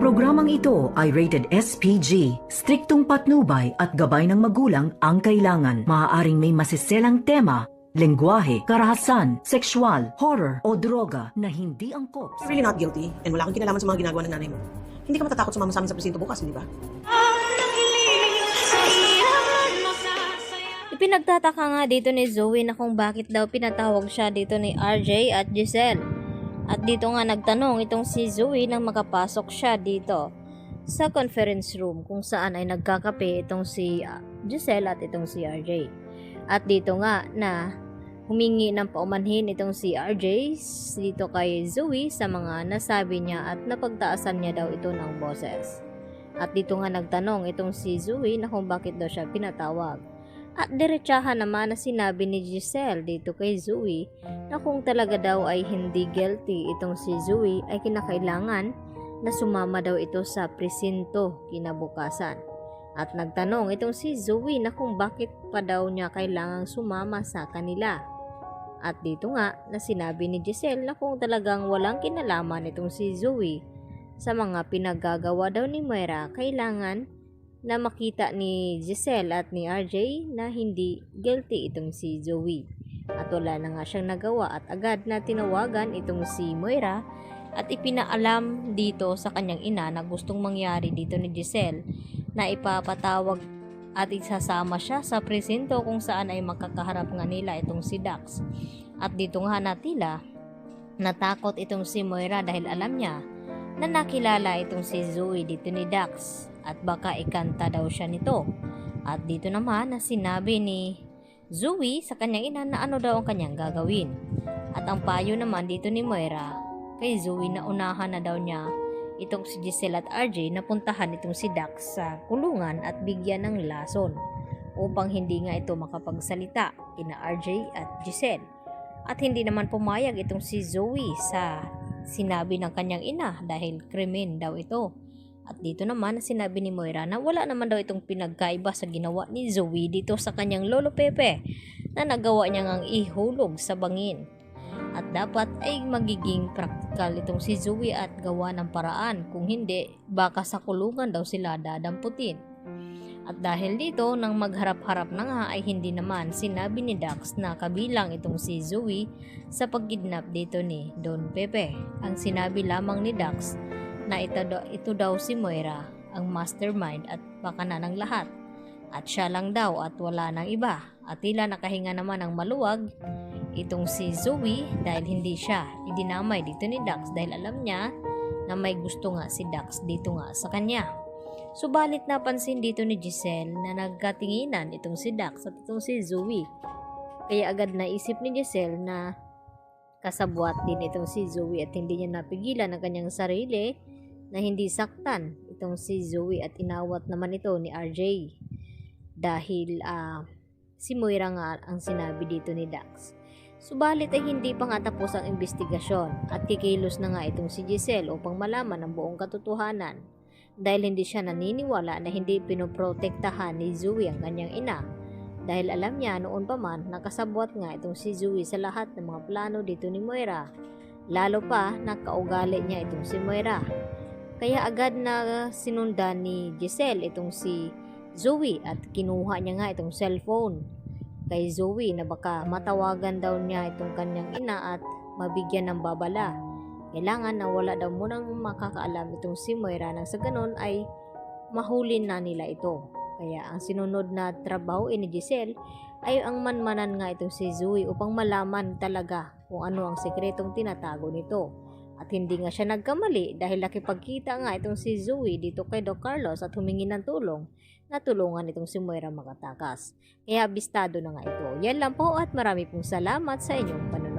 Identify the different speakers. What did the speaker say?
Speaker 1: Programang ito ay rated SPG. Striktong patnubay at gabay ng magulang ang kailangan. Maaaring may masiselang tema, lengguwahe, karahasan, sexual, horror o droga na hindi angkop.
Speaker 2: You're really not guilty and wala kang kinalaman sa mga ginagawa ng nanay mo. Hindi ka matatakot sumama sa amin sa presinto bukas, hindi ba?
Speaker 3: Ipinagtataka nga dito ni Zoe na kung bakit daw pinatawag siya dito ni RJ at Giselle. At dito nga nagtanong itong si Zoe nang makapasok siya dito sa conference room kung saan ay nagkakape itong si Giselle at itong si RJ. At dito nga na humingi ng paumanhin itong si RJ dito kay Zoe sa mga nasabi niya at napagtaasan niya daw ito ng boses. At dito nga nagtanong itong si Zoe na kung bakit daw siya pinatawag. At diretsahan naman na sinabi ni Giselle dito kay Zoe na kung talaga daw ay hindi guilty itong si Zoe ay kinakailangan na sumama daw ito sa presinto kinabukasan. At nagtanong itong si Zoe na kung bakit pa daw niya kailangang sumama sa kanila. At dito nga na sinabi ni Giselle na kung talagang walang kinalaman itong si Zoe sa mga pinaggagawa daw ni Moira, kailangan na makita ni Giselle at ni RJ na hindi guilty itong si Zoe. At wala na nga siyang nagawa at agad na tinawagan itong si Moira at ipinaalam dito sa kanyang ina na gustong mangyari dito ni Giselle na ipapatawag at isasama siya sa presinto kung saan ay makakaharap nga nila itong si Dax. At dito nga natila natakot itong si Moira dahil alam niya na nakilala itong si Zoe dito ni Dax at baka ikanta daw siya nito. At dito naman na sinabi ni Zoe sa kanyang ina na ano daw ang kanyang gagawin. At ang payo naman dito ni Moira kay Zoe na unahan na daw niya itong si Giselle at RJ na puntahan itong si Dax sa kulungan at bigyan ng lason upang hindi nga ito makapagsalita kina RJ at Giselle. At hindi naman pumayag itong si Zoe sa sinabi ng kanyang ina dahil krimen daw ito. At dito naman sinabi ni Moira na wala naman daw itong pinagkaiba sa ginawa ni Zoe dito sa kanyang lolo Pepe na nagawa niya ngang ihulog sa bangin. At dapat ay magiging praktikal itong si Zoe at gawa ng paraan, kung hindi baka sa kulungan daw sila dadamputin. At dahil dito nang magharap-harap na nga ay hindi naman sinabi ni Dax na kabilang itong si Zoe sa pagkidnap dito ni Don Pepe. Ang sinabi lamang ni Dax na ito daw si Moira ang mastermind at pakana ng lahat. At siya lang daw at wala nang iba. At tila nakahinga naman ng maluwag itong si Zoe dahil hindi siya idinamay dito ni Dax dahil alam niya na may gusto nga si Dax dito nga sa kanya. Subalit napansin dito ni Giselle na nagkatinginan itong si Dax at itong si Zoe. Kaya agad naisip ni Giselle na kasabwat din itong si Zoe at hindi niya napigilan ang kanyang sarili na hindi saktan itong si Zoe at inawat naman ito ni RJ dahil si Moira nga ang sinabi dito ni Dax. Subalit ay hindi pa nga tapos ang investigasyon at kikilos na nga itong si Giselle upang malaman ang buong katotohanan dahil hindi siya naniniwala na hindi pinoprotektahan ni Zoe ang kanyang ina. Dahil alam niya noon pa man nakasabwat nga itong si Zoe sa lahat ng mga plano dito ni Moira. Lalo pa nakaugali niya itong si Moira. Kaya agad na sinundan ni Giselle itong si Zoe at kinuha niya nga itong cellphone kay Zoe na baka matawagan daw niya itong kanyang ina at mabigyan ng babala. Kailangan na wala daw munang makakaalam itong si Moira nang sa ganon ay mahuli na nila ito. Kaya ang sinunod na trabaho ni Giselle ay ang manmanan nga itong si Zoe upang malaman talaga kung ano ang sekretong tinatago nito. At hindi nga siya nagkamali dahil nakipagkita nga itong si Zoe dito kay Doc Carlos at humingi ng tulong na tulungan itong si Moira makatakas. Kaya abistado na nga ito. Yan lang po at marami pong salamat sa inyong panonood.